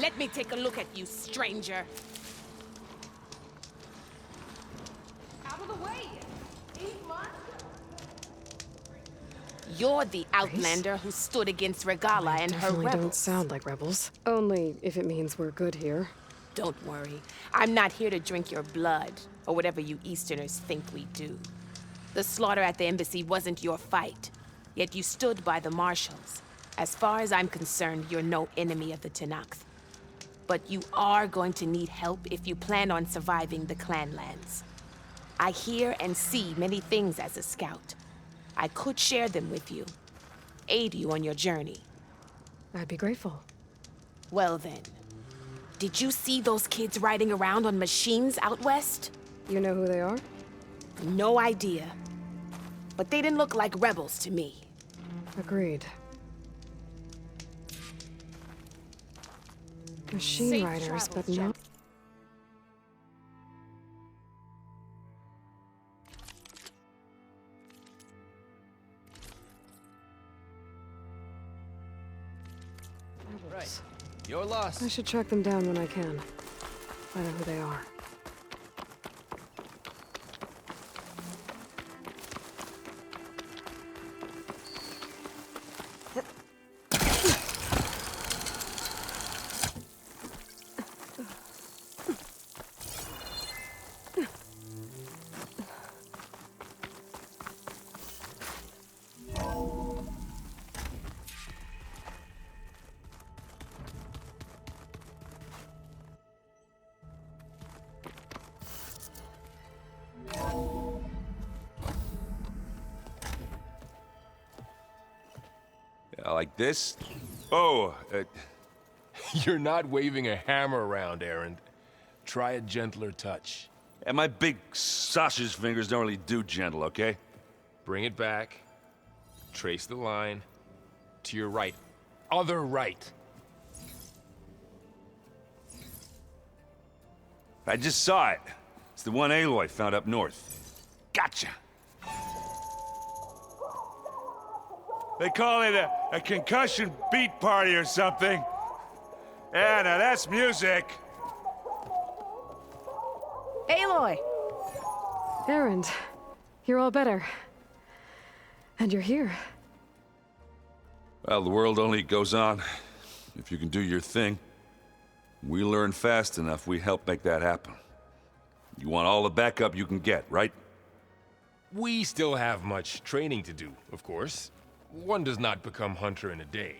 Let me take a look at you, stranger. Out of the way! You're the outlander who stood against Regala and her Definitely rebels. don't sound like rebels. Only if it means we're good here. Don't worry. I'm not here to drink your blood, or whatever you Easterners think we do. The slaughter at the embassy wasn't your fight, yet you stood by the marshals. As far as I'm concerned, you're no enemy of the Tenakth. But you are going to need help if you plan on surviving the clanlands. I hear and see many things as a scout. I could share them with you, aid you on your journey. I'd be grateful. Well then, did you see those kids riding around on machines out west? You know who they are? No idea. But they didn't look like rebels to me. Agreed. Machine Safe riders, travels, but no. Jack. Right. You're lost. I should track them down when I can. Find out who they are. Like this? Oh, You're not waving a hammer around, Errand. Try a gentler touch. and my big sausage fingers don't really do gentle, okay? Bring it back. Trace the line. To your right. Other right. I just saw it. It's the one Aloy found up north. Gotcha! They call it a concussion beat party or something. Yeah, now that's music. Aloy! Errand, you're all better. And you're here. Well, the world only goes on if you can do your thing. We learn fast enough, we help make that happen. You want all the backup you can get, right? We still have much training to do, of course. One does not become hunter in a day.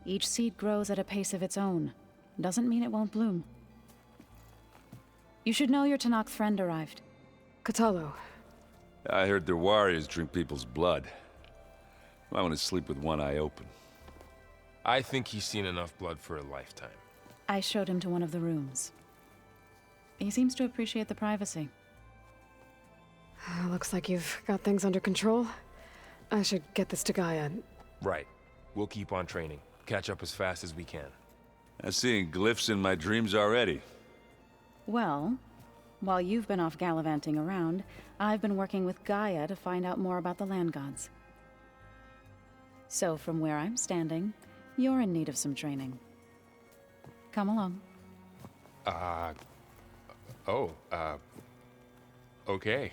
Each seed grows at a pace of its own. Doesn't mean it won't bloom. You should know your Tenakth friend arrived. Katalo. I heard their warriors drink people's blood. I want to sleep with one eye open. I think he's seen enough blood for a lifetime. I showed him to one of the rooms. He seems to appreciate the privacy. Looks like you've got things under control. I should get this to Gaia. Right. We'll keep on training. Catch up as fast as we can. I'm seeing glyphs in my dreams already. Well, while you've been off gallivanting around, I've been working with Gaia to find out more about the land gods. So from where I'm standing, you're in need of some training. Come along. Okay.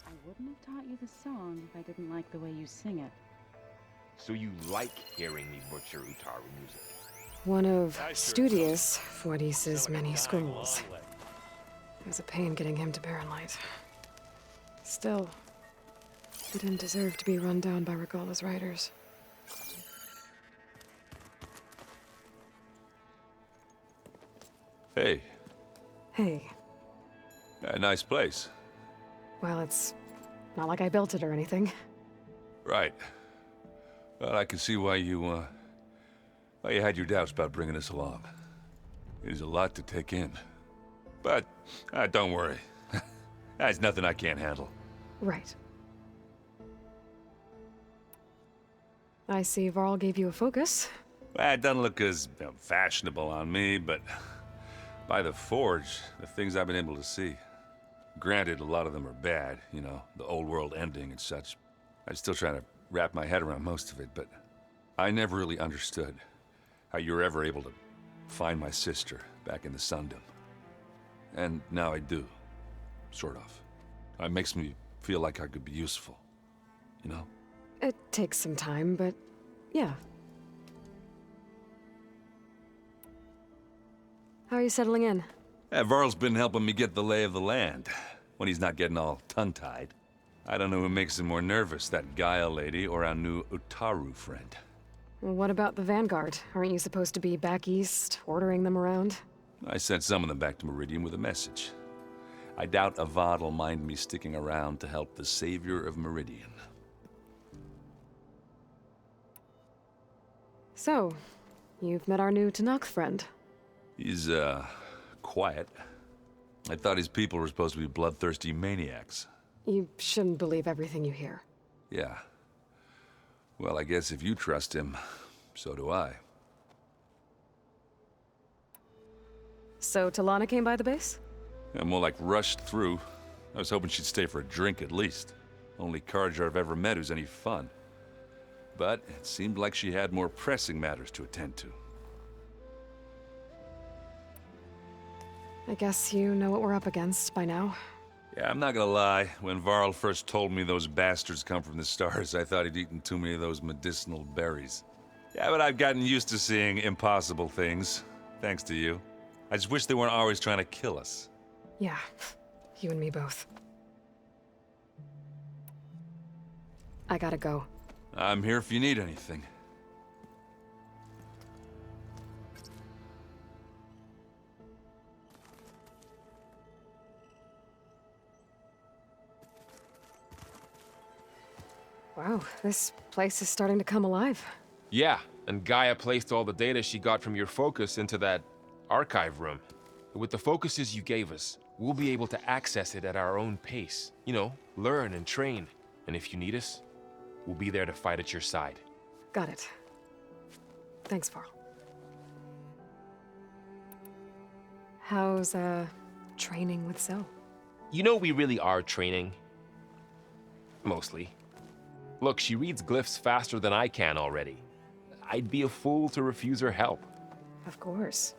I wouldn't have taught you the song if I didn't like the way you sing it. So you like hearing me butcher Utaru music? One of Studious Fuadis's many scrolls. It was a pain getting him to Barren Light. Still, he didn't deserve to be run down by Regala's riders. Hey, Hey, a nice place. well, it's not like I built it or anything. Right. Well, I can see why you had your doubts about bringing us along. It is a lot to take in. But, don't worry. That's nothing I can't handle. Right. I see Varl gave you a focus. Well, it doesn't look as fashionable on me, but by the Forge, the things I've been able to see, Granted, a lot of them are bad, you know, the old world ending and such. I'm still trying to wrap my head around most of it, but I never really understood how you were ever able to find my sister back in the Sundom. And now I do, sort of. It makes me feel like I could be useful, you know? It takes some time, but yeah. How are you settling in? Varl's been helping me get the lay of the land, when he's not getting all tongue-tied. I don't know who makes him more nervous, that Gaia lady or our new Utaru friend. Well, what about the Vanguard? Aren't you supposed to be back east, ordering them around? I sent some of them back to Meridian with a message. I doubt Avad'll mind me sticking around to help the savior of Meridian. So, you've met our new Tanakh friend. He's, quiet. I thought his people were supposed to be bloodthirsty maniacs. You shouldn't believe everything you hear. Yeah. Well, I guess if you trust him, so do I. So, Talana came by the base? Yeah, more like rushed through. I was hoping she'd stay for a drink at least. Only Carja I've ever met who's any fun. But it seemed like she had more pressing matters to attend to. I guess you know what we're up against by now. Yeah, I'm not gonna lie. When Varl first told me those bastards come from the stars, I thought he'd eaten too many of those medicinal berries. Yeah, but I've gotten used to seeing impossible things, thanks to you. I just wish they weren't always trying to kill us. Yeah, you and me both. I gotta go. I'm here if you need anything. Wow, this place is starting to come alive. Yeah, and Gaia placed all the data she got from your focus into that archive room. With the focuses you gave us, we'll be able to access it at our own pace. You know, learn and train. And if you need us, we'll be there to fight at your side. Got it. Thanks, Varl. How's, training with Zoe? You know we really are training. Mostly. Look, she reads glyphs faster than I can already. I'd be a fool to refuse her help. Of course.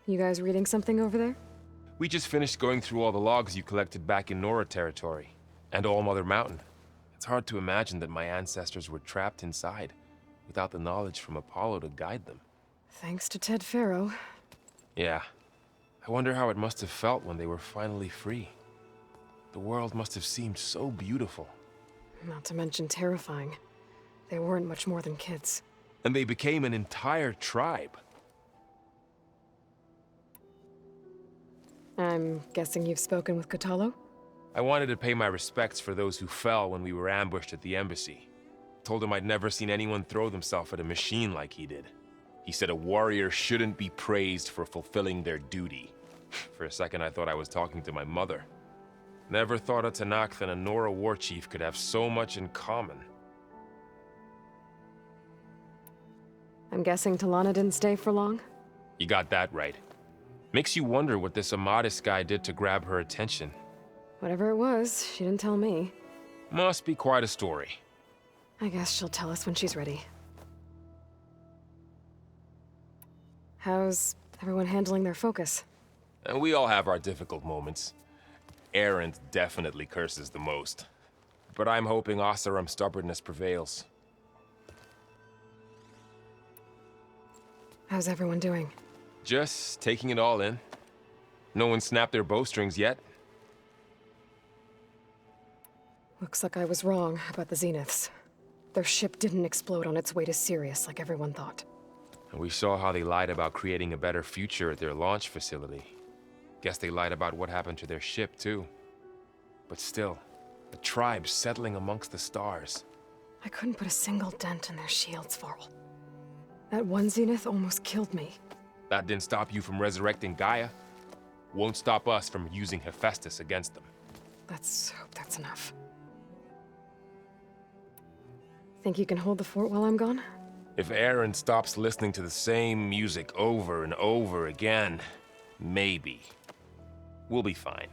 You guys reading something over there? We just finished going through all the logs you collected back in Nora territory, and All Mother Mountain. It's hard to imagine that my ancestors were trapped inside, without the knowledge from Apollo to guide them. Thanks to Ted Faro. Yeah. I wonder how it must have felt when they were finally free. The world must have seemed so beautiful. Not to mention terrifying. They weren't much more than kids. And they became an entire tribe. I'm guessing you've spoken with Kotallo? I wanted to pay my respects for those who fell when we were ambushed at the embassy. Told him I'd never seen anyone throw themselves at a machine like he did. He said a warrior shouldn't be praised for fulfilling their duty. For a second I thought I was talking to my mother. Never thought a Tanakh and a Nora war chief could have so much in common. I'm guessing Talana didn't stay for long? You got that right. Makes you wonder what this Amadis guy did to grab her attention. Whatever it was, she didn't tell me. Must be quite a story. I guess she'll tell us when she's ready. How's everyone handling their focus? And we all have our difficult moments. Erend definitely curses the most. But I'm hoping Oseram's stubbornness prevails. How's everyone doing? Just taking it all in. No one snapped their bowstrings yet. Looks like I was wrong about the Zeniths. Their ship didn't explode on its way to Sirius like everyone thought. And we saw how they lied about creating a better future at their launch facility. Guess they lied about what happened to their ship, too. But still, the tribe settling amongst the stars. I couldn't put a single dent in their shields, Varl. That one Zenith almost killed me. That didn't stop you from resurrecting Gaia. Won't stop us from using Hephaestus against them. Let's hope that's enough. Think you can hold the fort while I'm gone? If Aaron stops listening to the same music over and over again, Maybe. We'll be fine.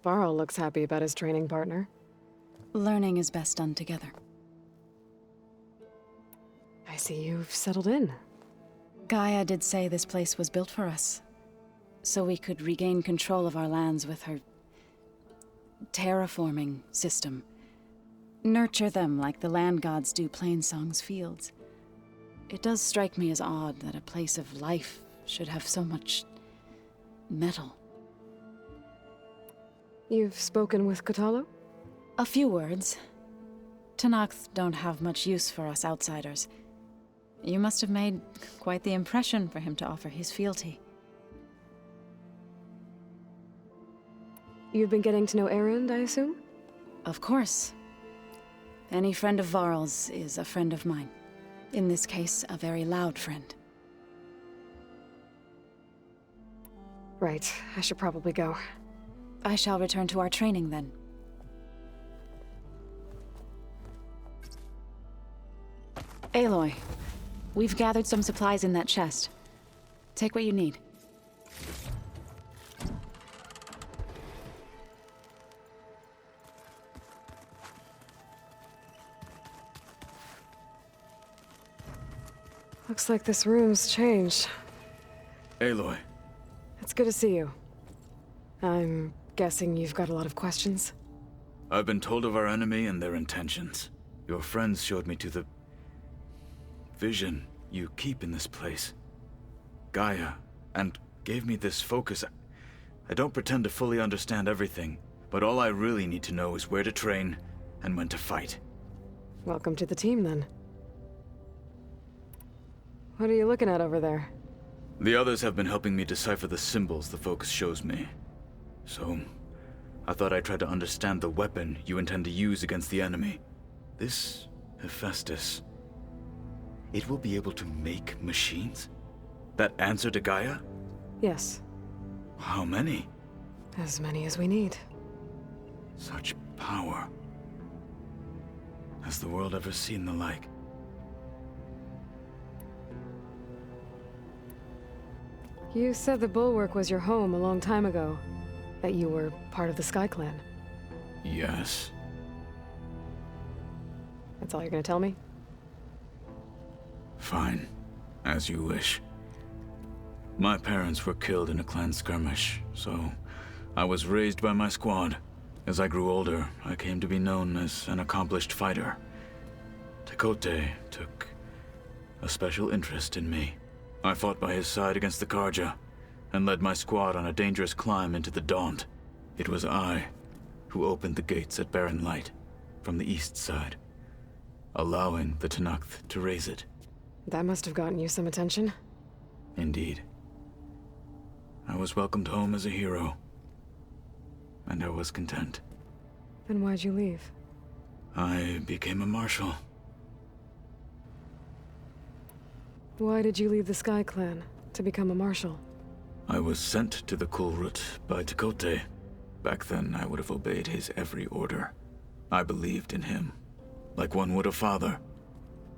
Varl looks happy about his training partner. Learning is best done together. I see you've settled in. Gaia did say this place was built for us, so we could regain control of our lands with her terraforming system. Nurture them like the land gods do Plainsong's fields. It does strike me as odd that a place of life should have so much metal. You've spoken with Kotallo? A few words. Tenakth don't have much use for us outsiders. You must have made quite the impression for him to offer his fealty. You've been getting to know Erend, I assume? Of course. Any friend of Varl's is a friend of mine. In this case, a very loud friend. Right, I should probably go. I shall return to our training then. Aloy, we've gathered some supplies in that chest. Take what you need. Looks like this room's changed. Aloy. It's good to see you. I'm guessing you've got a lot of questions? I've been told of our enemy and their intentions. Your friends showed me to the vision you keep in this place. Gaia, and gave me this focus. I don't pretend to fully understand everything, but all I really need to know is where to train and when to fight. Welcome to the team, then. What are you looking at over there? The others have been helping me decipher the symbols the focus shows me. So, I thought I'd try to understand the weapon you intend to use against the enemy. This Hephaestus, it will be able to make machines? That answer to Gaia? Yes, How many? as many as we need. Such power. Has the world ever seen the like? You said the Bulwark was your home a long time ago. That you were part of the Sky Clan. Yes. That's all you're gonna tell me? Fine. As you wish. My parents were killed in a clan skirmish, so I was raised by my squad. As I grew older, I came to be known as an accomplished fighter. Tekote took a special interest in me. I fought by his side against the Karja, and led my squad on a dangerous climb into the Daunt. It was I who opened the gates at Barren Light, from the east side, allowing the Tenakth to raise it. That must have gotten you some attention. Indeed. I was welcomed home as a hero, and I was content. Then why'd you leave? I became a marshal. Why did you leave the Sky Clan to become a marshal? I was sent to the Kulrut by Tekote. Back then, I would have obeyed his every order. I believed in him, like one would a father.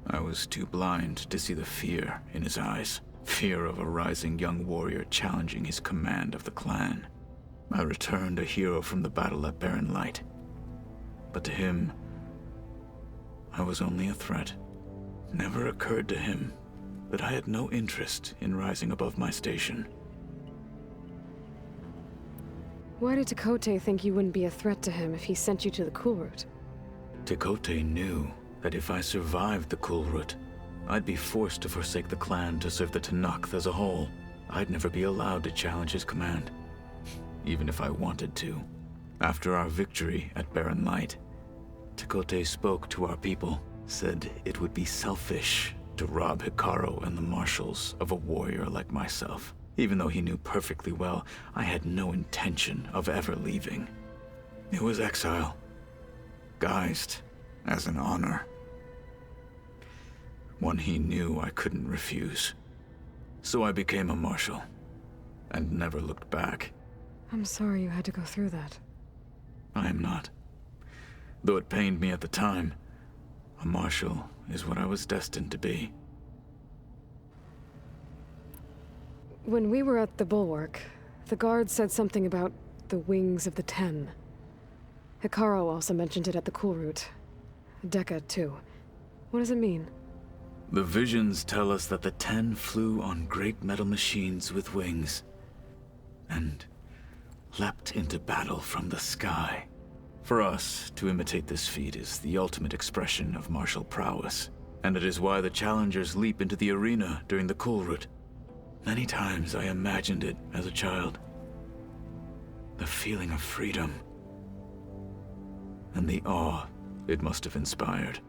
I was too blind to see the fear in his eyes. Fear of a rising young warrior challenging his command of the clan. I returned a hero from the battle at Barren Light. But to him, I was only a threat. Never occurred to him that I had no interest in rising above my station. Why did Tekote think you wouldn't be a threat to him if he sent you to the Kulrut? Tekote knew that if I survived the Kulrut, I'd be forced to forsake the clan to serve the Tenakth as a whole. I'd never be allowed to challenge his command, even if I wanted to. After our victory at Barren Light, Tekote spoke to our people, said it would be selfish to rob Hikaru and the marshals of a warrior like myself. Even though he knew perfectly well I had no intention of ever leaving. It was exile, guised as an honor. One he knew I couldn't refuse. So I became a marshal, and never looked back. I'm sorry you had to go through that. I am not. Though it pained me at the time, a marshal is what I was destined to be. When we were at the Bulwark, the guard said something about the Wings of the Ten. Hikaru also mentioned it at the Cool Route. Dekka, too. What does it mean? The visions tell us that the Ten flew on great metal machines with wings, and leapt into battle from the sky. For us, to imitate this feat is the ultimate expression of martial prowess, and it is why the challengers leap into the arena during the Cool Route. Many times I imagined it as a child. The feeling of freedom, and the awe it must have inspired.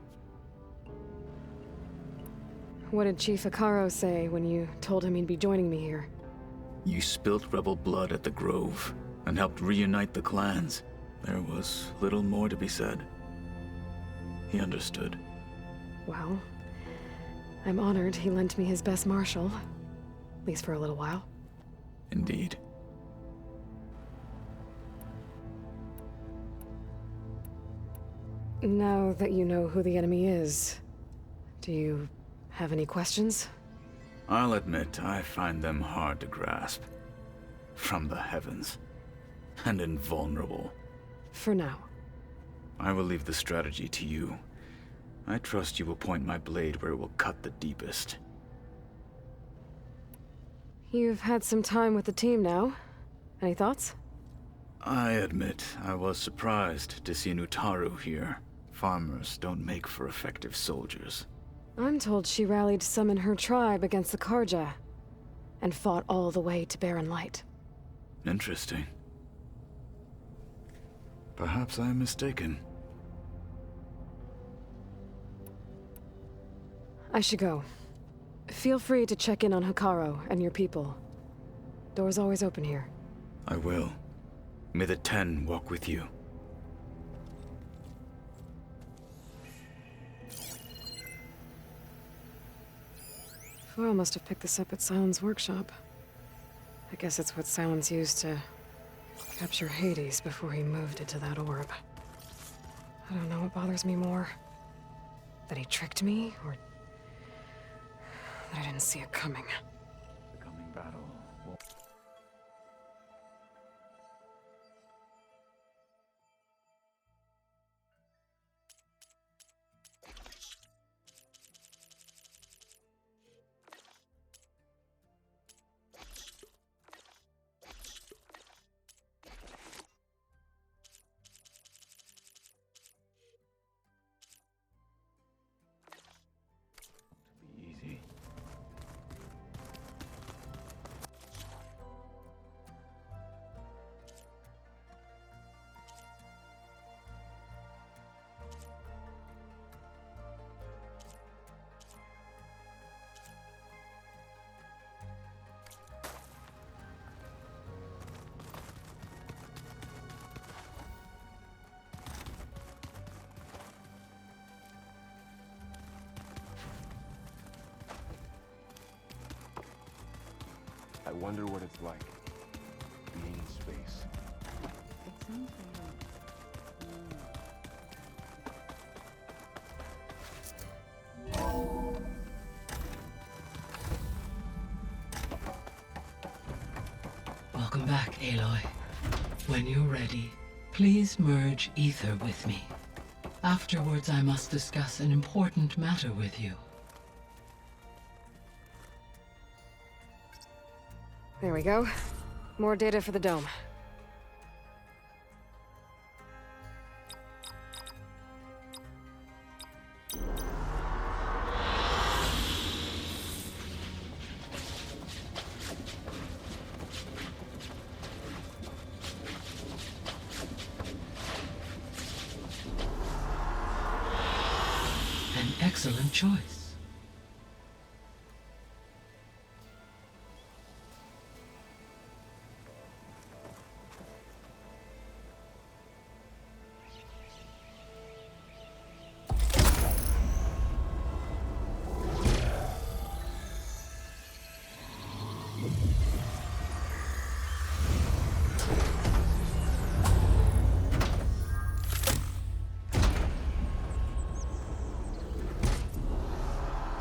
What did Chief Hikaru say when you told him he'd be joining me here? You spilt rebel blood at the Grove, and helped reunite the clans. There was little more to be said. He understood. Well, I'm honored he lent me his best marshal. At least for a little while. Indeed. Now that you know who the enemy is, do you have any questions? I'll admit, I find them hard to grasp. From the heavens. And invulnerable. For now. I will leave the strategy to you. I trust you will point my blade where it will cut the deepest. You've had some time with the team now. Any thoughts? I admit, I was surprised to see Nutaru here. Farmers don't make for effective soldiers. I'm told she rallied some in her tribe against the Karja, and fought all the way to Barren Light. Interesting. Perhaps I am mistaken. I should go. Feel free to check in on Hikaru and your people. Door's always open here. I will. May the Ten walk with you. Foyle must have picked this up at Silence workshop. I guess it's what Silence used to capture Hades before he moved it to that orb. I don't know what bothers me more. That he tricked me, or that I didn't see it coming. The coming battle will... be easy. I wonder what it's like, being in space. It sounds Welcome back, Aloy. When you're ready, please merge ether with me. Afterwards, I must discuss an important matter with you. There we go. More data for the dome. An excellent choice.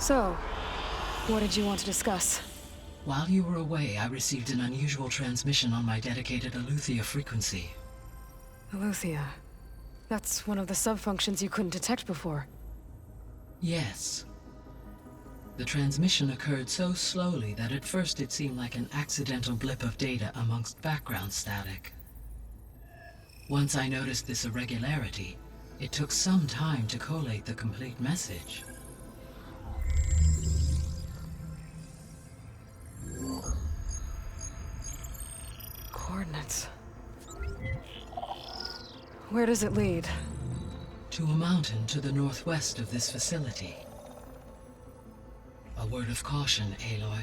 So, what did you want to discuss? While you were away, I received an unusual transmission on my dedicated Aletheia frequency. Aletheia. That's one of the subfunctions you couldn't detect before. Yes. The transmission occurred so slowly that at first it seemed like an accidental blip of data amongst background static. Once I noticed this irregularity, it took some time to collate the complete message. Coordinates. Where does it lead? To a mountain to the northwest of this facility. A word of caution, Aloy.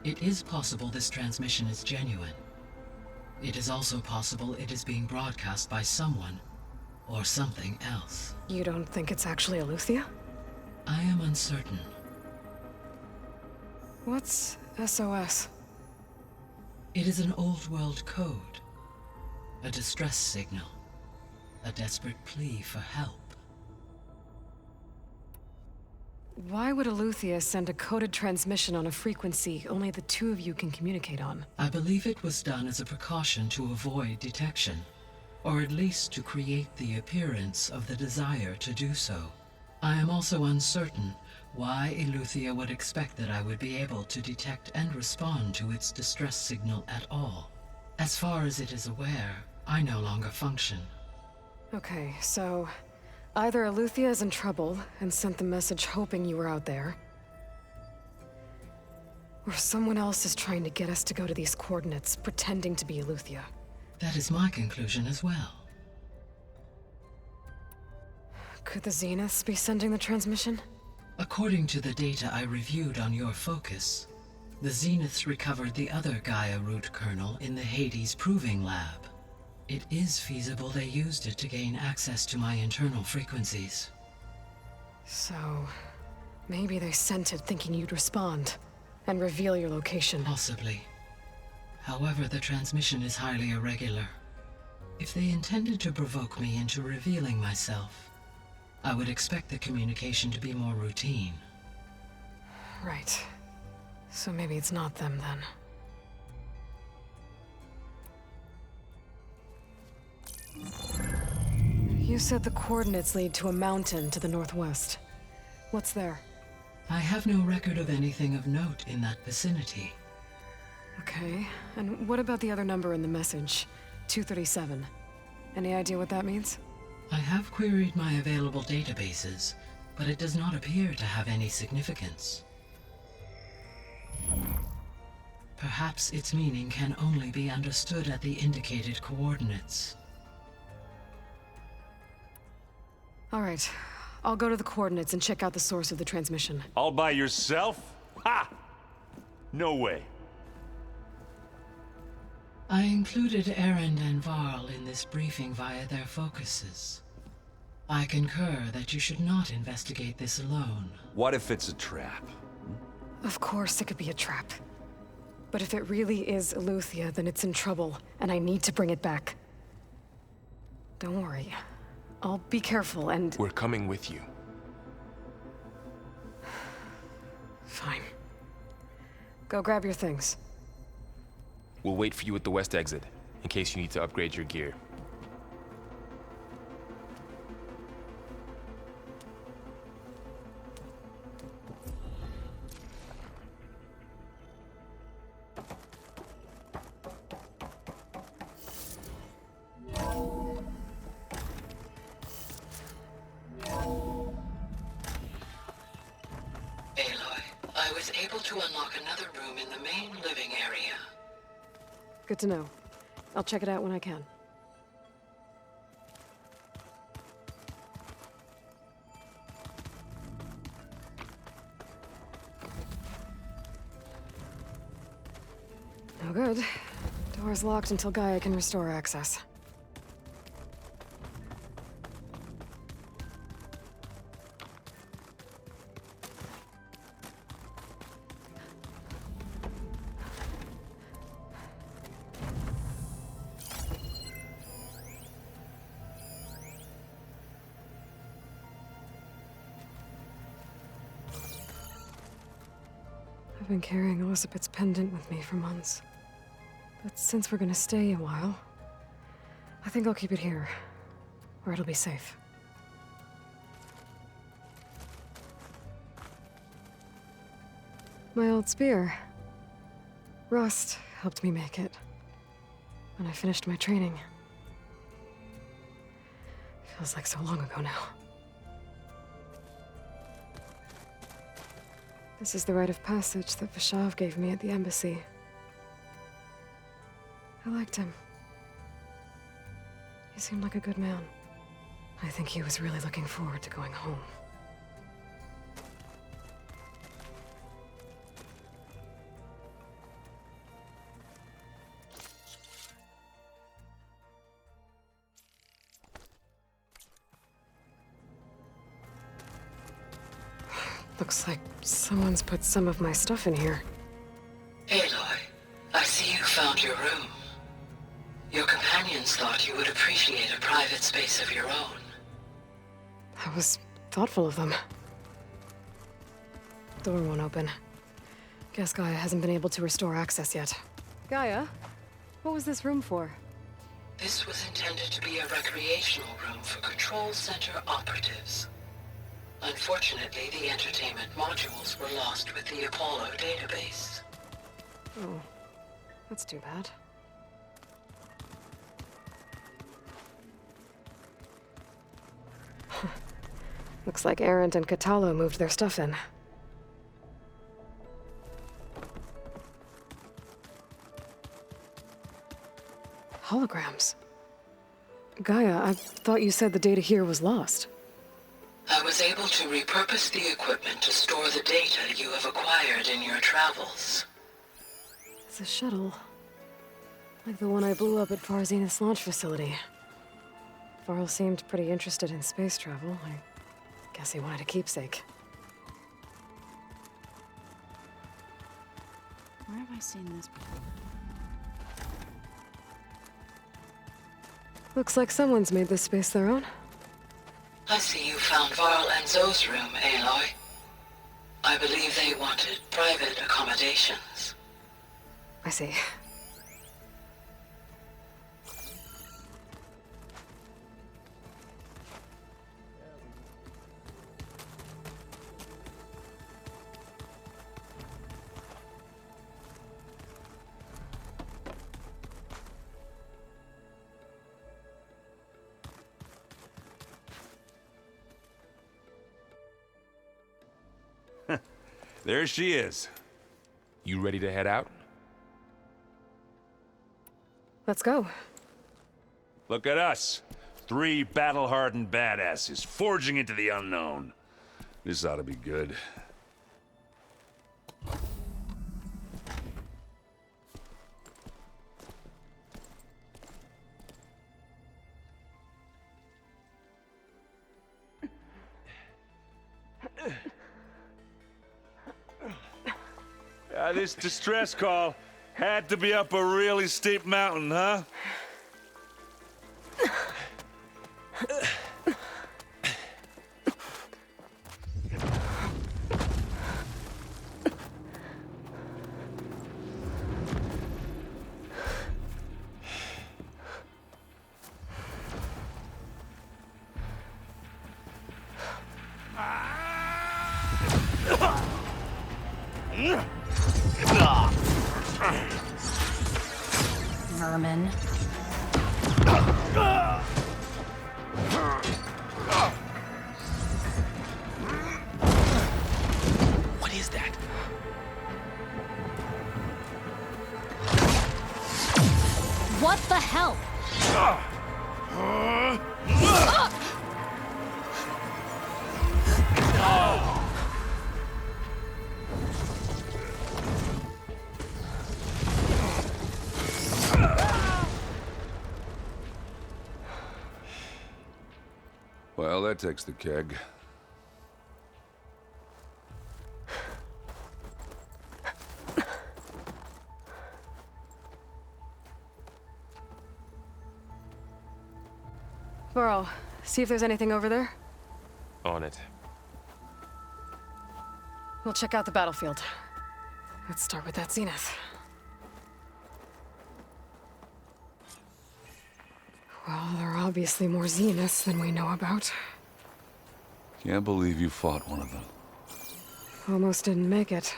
It is possible this transmission is genuine. It is also possible it is being broadcast by someone or something else. You don't think it's actually Aletheia? I am uncertain. What's SOS? It is an old-world code. A distress signal. A desperate plea for help. Why would Aletheia send a coded transmission on a frequency only the two of you can communicate on? I believe it was done as a precaution to avoid detection, or at least to create the appearance of the desire to do so. I am also uncertain why Aletheia would expect that I would be able to detect and respond to its distress signal at all. As far as it is aware, I no longer function. Okay, so either Aletheia is in trouble and sent the message hoping you were out there, or someone else is trying to get us to go to these coordinates, pretending to be Aletheia. That is my conclusion as well. Could the Zeniths be sending the transmission? According to the data I reviewed on your focus, the Zeniths recovered the other Gaia root kernel in the Hades Proving Lab. It is feasible they used it to gain access to my internal frequencies. So, maybe they sent it thinking you'd respond and reveal your location. Possibly. However, the transmission is highly irregular. If they intended to provoke me into revealing myself, I would expect the communication to be more routine. Right. So maybe it's not them then. You said the coordinates lead to a mountain to the northwest. What's there? I have no record of anything of note in that vicinity. Okay, and what about the other number in the message? 237. Any idea what that means? I have queried my available databases, but it does not appear to have any significance. Perhaps its meaning can only be understood at the indicated coordinates. All right, I'll go to the coordinates and check out the source of the transmission. All by yourself? Ha! No way. I included Erend and Varl in this briefing via their focuses. I concur that you should not investigate this alone. What if it's a trap? Of course it could be a trap. But if it really is Aletheia, then it's in trouble, and I need to bring it back. Don't worry. I'll be careful and... We're coming with you. Fine. Go grab your things. We'll wait for you at the west exit, in case you need to upgrade your gear. Aloy, I was able to unlock another room in the main living area. Good to know. I'll check it out when I can. No good. Door's locked until Gaia can restore access. I've been carrying Elizabeth's pendant with me for months. But since we're gonna stay a while, I think I'll keep it here, where it'll be safe. My old spear. Rust helped me make it when I finished my training. Feels like so long ago now. This is the rite of passage that Vashav gave me at the embassy. I liked him. He seemed like a good man. I think he was really looking forward to going home. Looks like someone's put some of my stuff in here. Aloy, I see you found your room. Your companions thought you would appreciate a private space of your own. That was thoughtful of them. Door won't open. Guess Gaia hasn't been able to restore access yet. Gaia? What was this room for? This was intended to be a recreational room for Control Center operatives. Unfortunately, the entertainment modules were lost with the Apollo database. Oh, that's too bad. Looks like Arendt and Katalo moved their stuff in. Holograms. Gaia, I thought you said the data here was lost. I was able to repurpose the equipment to store the data you have acquired in your travels. It's a shuttle. Like the one I blew up at Far Zenith's launch facility. Varl seemed pretty interested in space travel. I guess he wanted a keepsake. Where have I seen this before? Looks like someone's made this space their own. I see you found Varl and Zoe's room, Aloy. I believe they wanted private accommodations. I see. There she is. You ready to head out? Let's go. Look at us. 3 battle-hardened badasses forging into the unknown. This ought to be good. This distress call had to be up a really steep mountain, huh? Vermin. What is that? What the hell? Well, that takes the keg. Varl, see if there's anything over there. On it. We'll check out the battlefield. Let's start with that zenith. Well, there are obviously more zeniths than we know about. Can't believe you fought one of them. Almost didn't make it.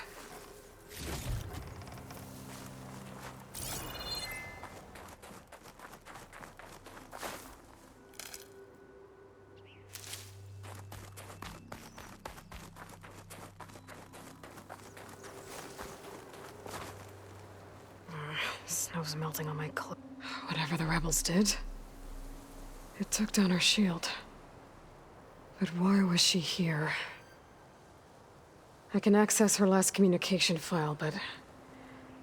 Snow's melting on my clothes. Whatever the rebels did, it took down her shield. But why was she here? I can access her last communication file, but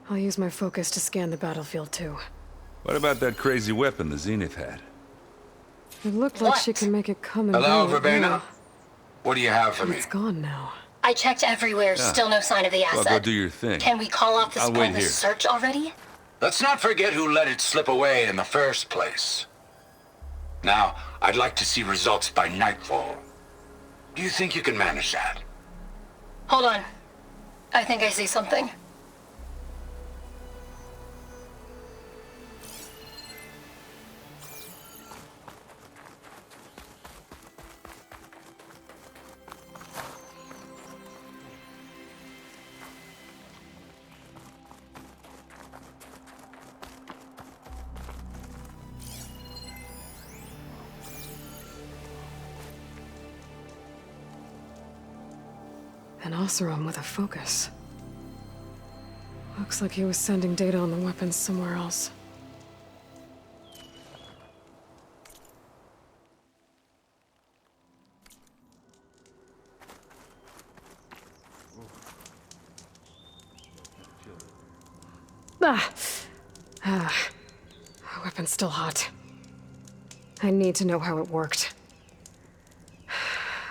I'll use my focus to scan the battlefield too. What about that crazy weapon the Zenith had? It looked like she can make it come and Hello, go. Verbena? What do you have for But me? it's gone now. I checked everywhere, still no sign of the Well, asset. go do your thing. Can we call off this I'll wait pointless here. search already? Let's not forget who let it slip away in the first place. Now, I'd like to see results by nightfall. Do you think you can manage that? Hold on. I think I see something. An Oseram with a focus. Looks like he was sending data on the weapons somewhere else. The weapon's still hot. I need to know how it worked.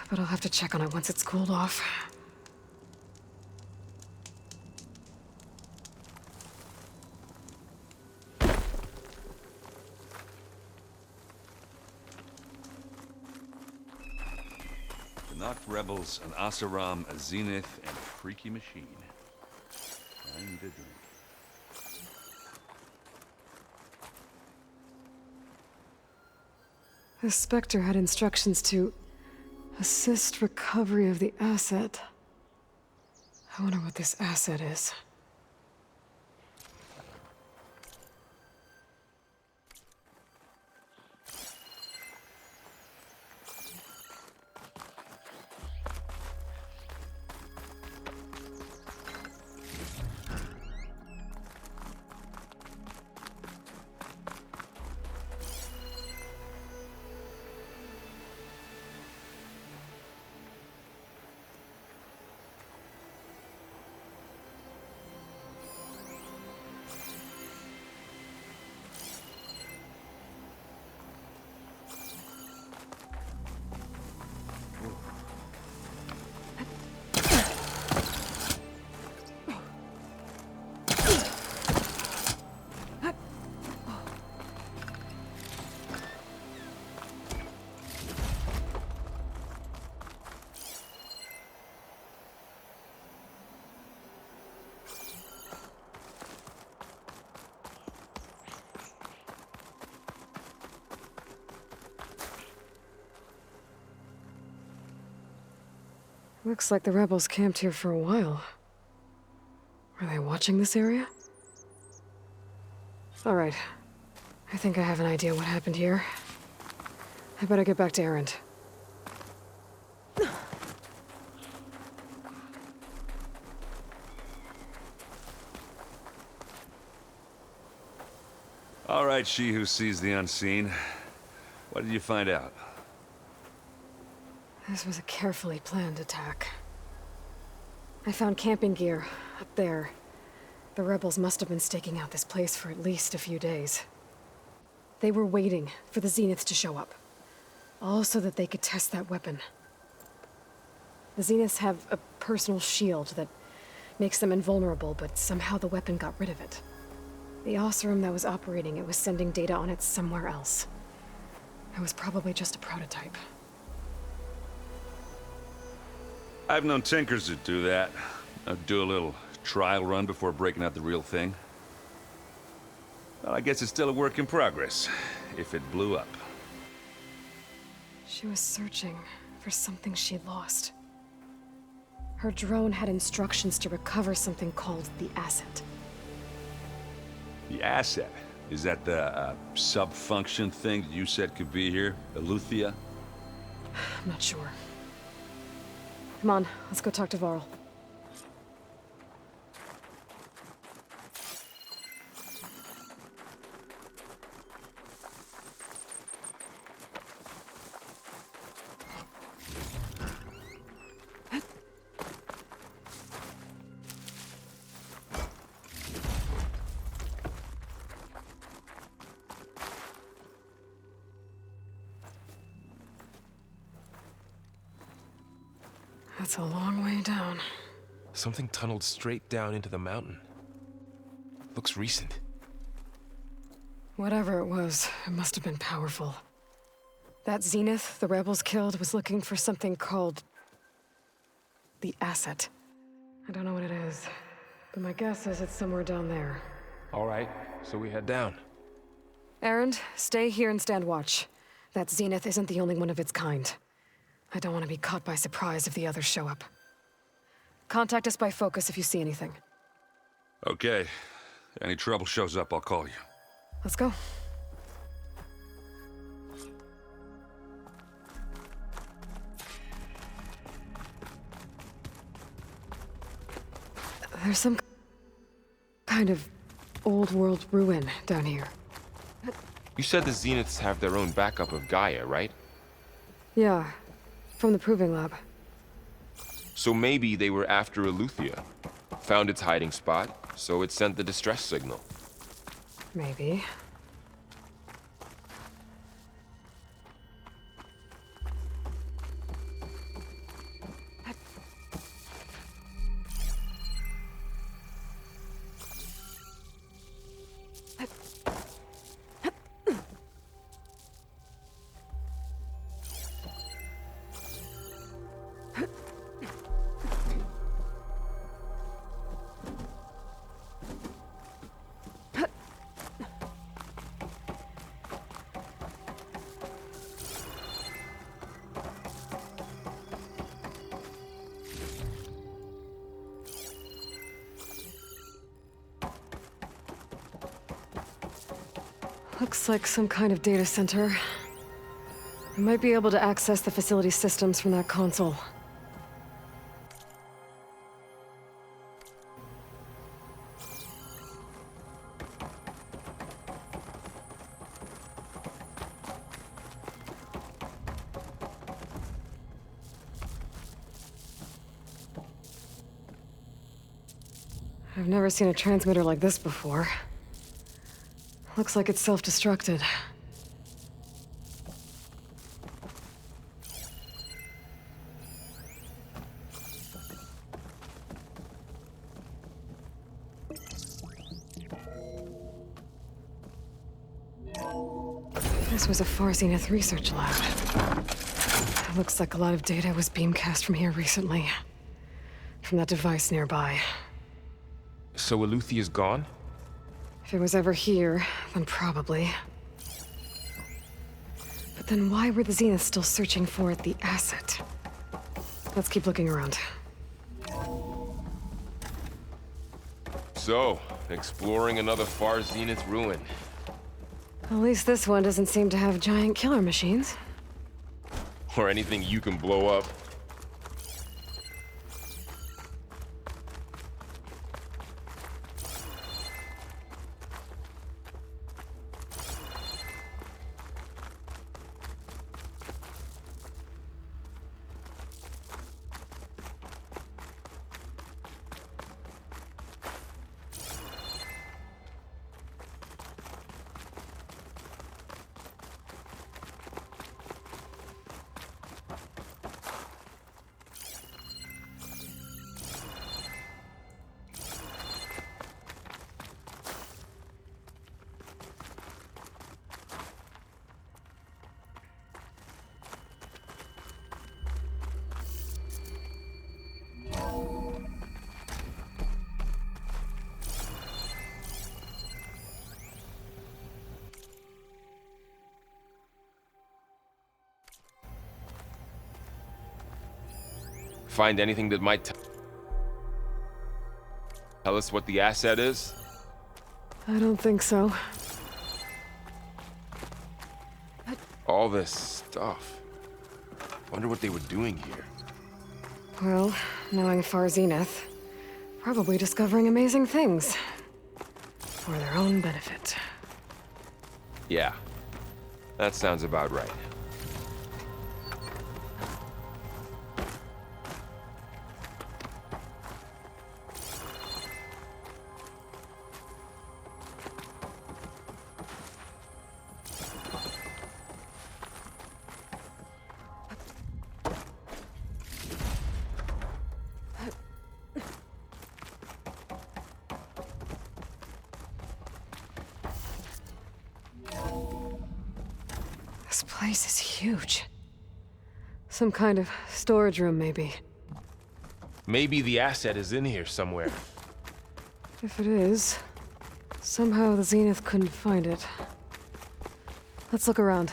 But I'll have to check on it once it's cooled off. Knock rebels, an Oseram, a Zenith, and a freaky machine. I need a drink. The Spectre had instructions to assist recovery of the asset. I wonder what this asset is. Looks like the rebels camped here for a while. Were they watching this area? All right. I think I have an idea what happened here. I better get back to Erend. All right, she who sees the unseen. What did you find out? This was a carefully planned attack. I found camping gear up there. The rebels must have been staking out this place for at least a few days. They were waiting for the Zeniths to show up, all so that they could test that weapon. The Zeniths have a personal shield that makes them invulnerable, but somehow the weapon got rid of it. The Oseram that was operating it was sending data on it somewhere else. It was probably just a prototype. I've known tinkers that do that. Do a little trial run before breaking out the real thing? Well, I guess it's still a work in progress, if it blew up. She was searching for something she lost. Her drone had instructions to recover something called the asset. The asset? Is that the sub-function thing that you said could be here? Eleuthia? I'm not sure. Come on, let's go talk to Varl. That's a long way down. Something tunneled straight down into the mountain. Looks recent. Whatever it was, it must have been powerful. That Zenith the rebels killed was looking for something called the asset. I don't know what it is, but my guess is it's somewhere down there. All right, so we head down. Erend, stay here and stand watch. That Zenith isn't the only one of its kind. I don't want to be caught by surprise if the others show up. Contact us by focus if you see anything. Okay. Any trouble shows up, I'll call you. Let's go. There's some kind of old-world ruin down here. You said the Zeniths have their own backup of Gaia, right? Yeah, from the Proving Lab. So maybe they were after Eleuthia. Found its hiding spot, so it sent the distress signal. Maybe. Looks like some kind of data center. We might be able to access the facility systems from that console. I've never seen a transmitter like this before. Looks like it's self-destructed. This was a Far Zenith research lab. It looks like a lot of data was beamcast from here recently. From that device nearby. So Eleuthia's gone? If it was ever here, then probably. But then why were the Zeniths still searching for the asset? Let's keep looking around. So, exploring another Far Zenith ruin. At least this one doesn't seem to have giant killer machines. Or anything you can blow up. Find anything that might tell us what the asset is? I don't think so. All this stuff. Wonder what they were doing here. Well, knowing Far Zenith, probably discovering amazing things. For their own benefit. Yeah, that sounds about right. This place is huge. Some kind of storage room, maybe. Maybe the asset is in here somewhere. If it is, somehow the Zenith couldn't find it. Let's look around.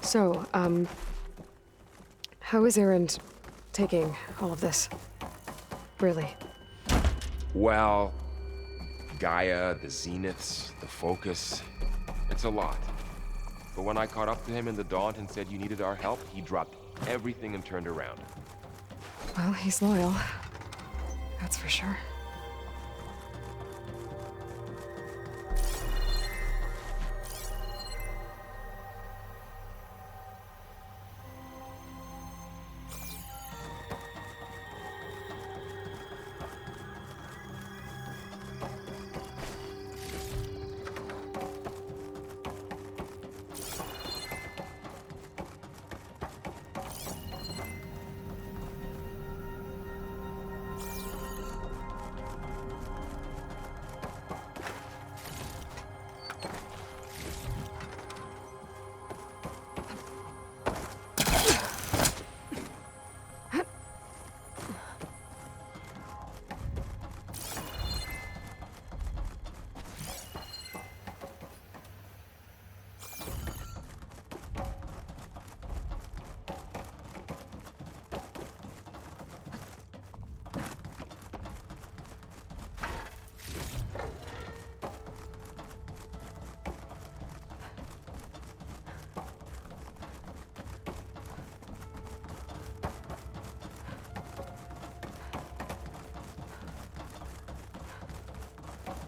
So, how is Erend taking all of this? Really? Well, Gaia, the Zeniths, the Focus. It's a lot. But when I caught up to him in the Daunt and said you needed our help, he dropped everything and turned around. Well, he's loyal. That's for sure.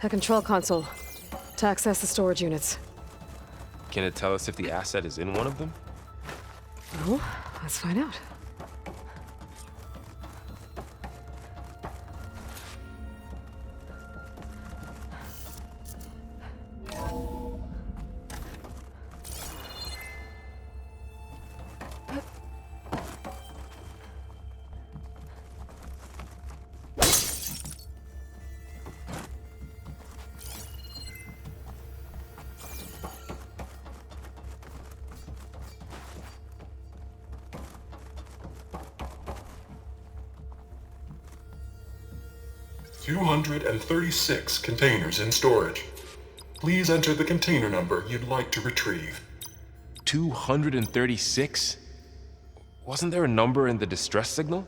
A control console to access the storage units. Can it tell us if the asset is in one of them? Well, let's find out. $236 containers in storage. Please enter the container number you'd like to retrieve. 236? Wasn't there a number in the distress signal?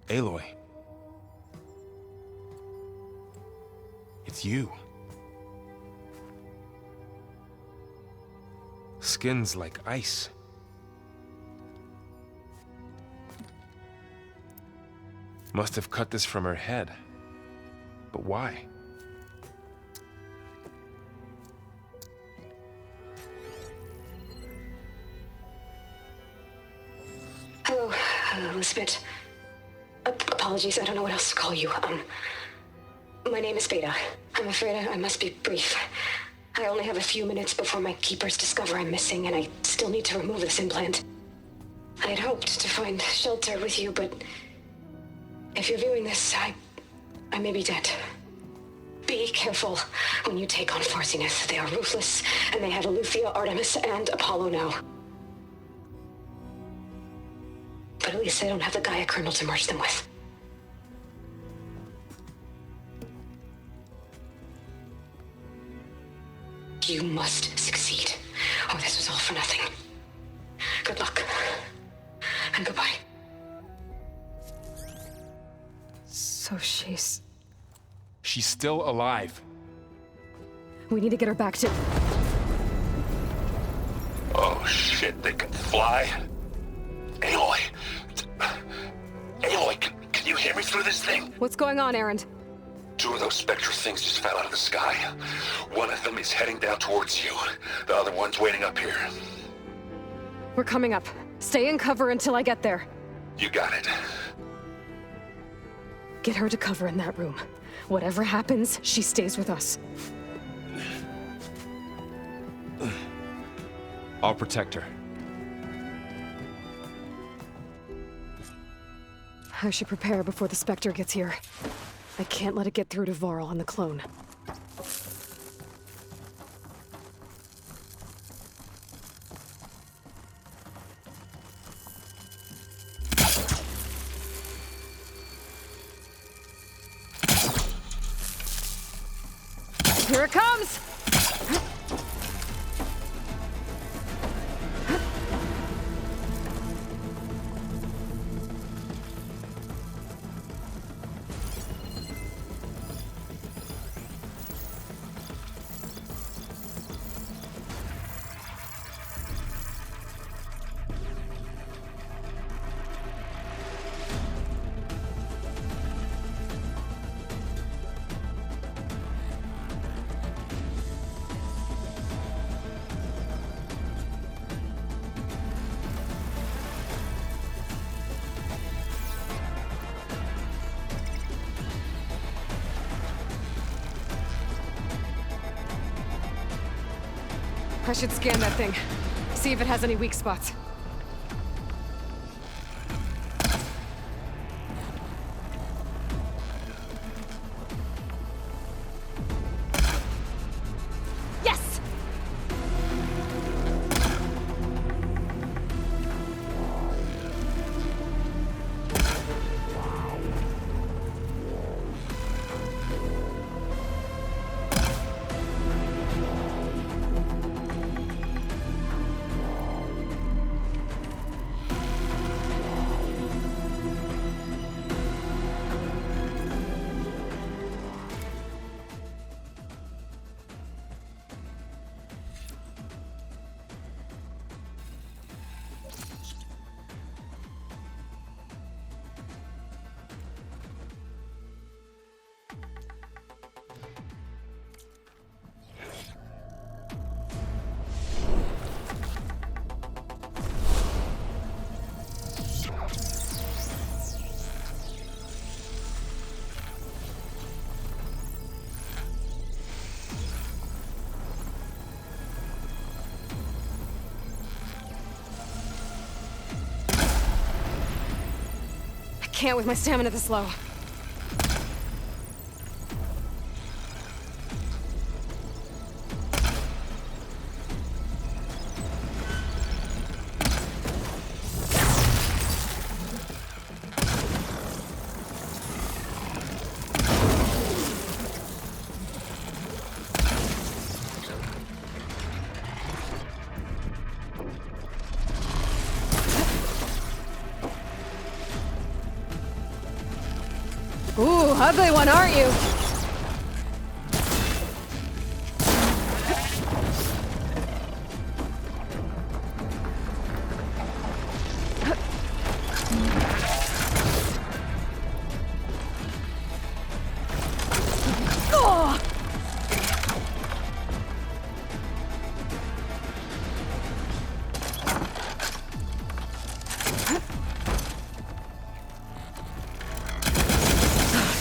Aloy. It's you. Skin's like ice. Must have cut this from her head. But why? Hello, Elizabeth. Apologies, I don't know what else to call you. My name is Veda. I'm afraid I must be brief. I only have a few minutes before my keepers discover I'm missing, and I still need to remove this implant. I had hoped to find shelter with you, but if you're viewing this, I may be dead. Be careful when you take on Far Zenith. They are ruthless, and they have Eleuthia, Artemis, and Apollo now. But at least they don't have the Gaia kernel to merge them with. You must succeed, or this was all for nothing. Good luck, and goodbye. So she's still alive. We need to get her back to... Oh shit, they can fly? Aloy! Aloy, can you hear me through this thing? What's going on, Erend? 2 of those Spectre things just fell out of the sky. One of them is heading down towards you. The other one's waiting up here. We're coming up. Stay in cover until I get there. You got it. Get her to cover in that room. Whatever happens, she stays with us. I'll protect her. I should prepare before the Spectre gets here. I can't let it get through to Varl and the clone. Here it comes! I should scan that thing. See if it has any weak spots. Yes! Can't with my stamina this low. Ugly one, aren't you?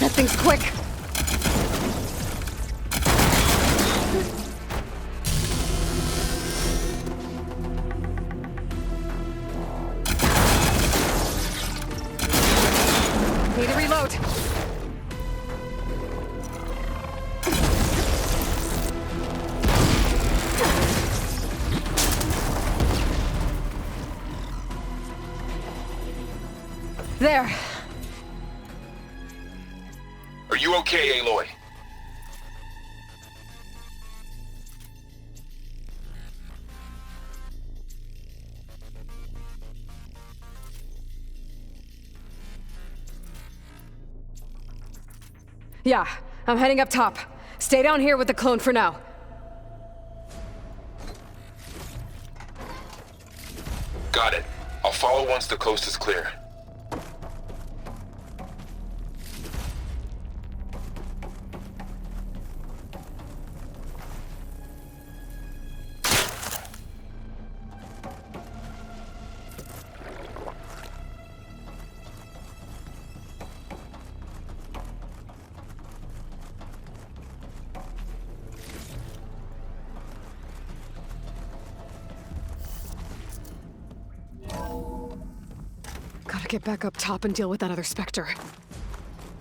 That thing's quick. Need to reload. There. Are you okay, Aloy? Yeah, I'm heading up top. Stay down here with the clone for now. Got it. I'll follow once the coast is clear. Gotta get back up top and deal with that other Spectre.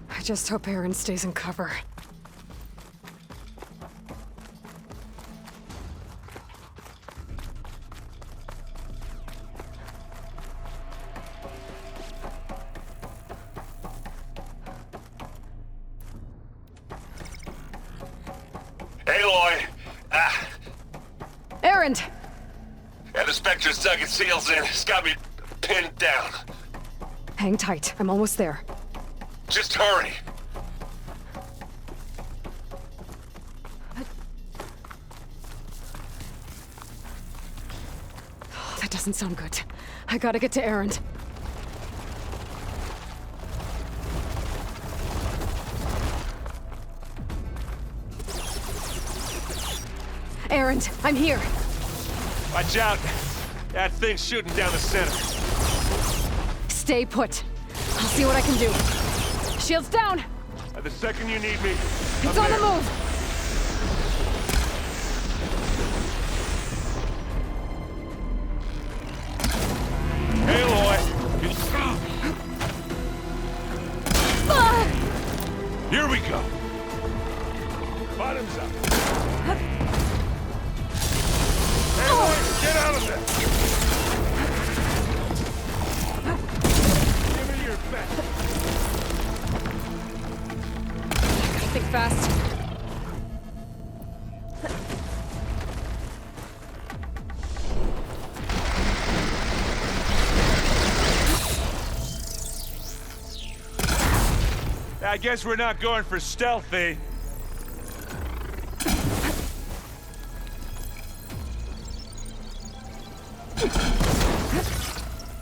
I just hope Aaron stays in cover. Aloy! Aaron! And the Spectre's dug its heels in. It's got me pinned down. Hang tight. I'm almost there. Just hurry. That doesn't sound good. I gotta get to Aaron. Aaron, I'm here. Watch out. That thing's shooting down the center. Stay put. I'll see what I can do. Shields down! The second you need me, It's on the move! Aloy! Ah! Here we go. Bottoms up. Aloy, get out of there! Give me your best. Think fast. I guess we're not going for stealthy.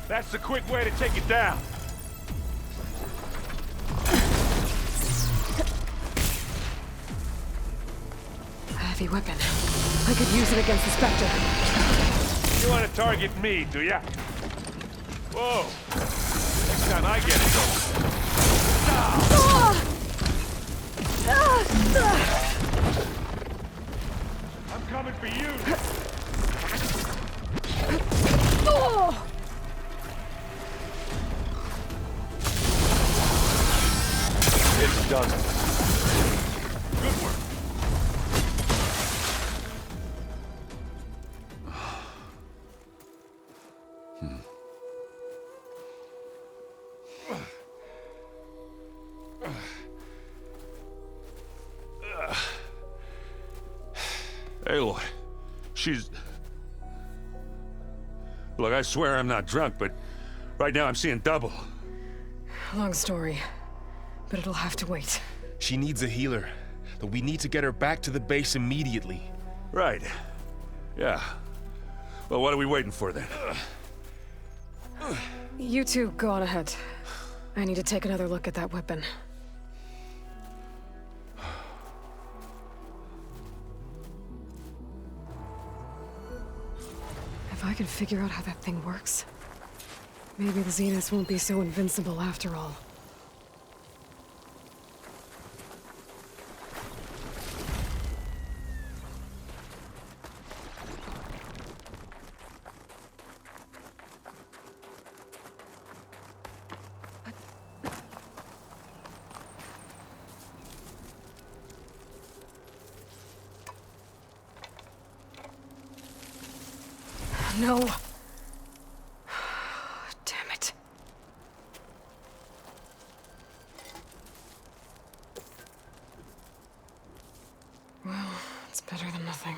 That's the quick way to take it down. A heavy weapon. I could use it against the Spectre. You want to target me, do ya? Whoa. Next time I get it. I'm coming for you. It's done. Good work. Aloy, she's... Look, I swear I'm not drunk, but right now I'm seeing double. Long story, but it'll have to wait. She needs a healer, but we need to get her back to the base immediately. Right. Yeah. Well, what are we waiting for then? You two go on ahead. I need to take another look at that weapon. If I can figure out how that thing works, maybe the Zeniths won't be so invincible after all. No. Damn it. Well, it's better than nothing.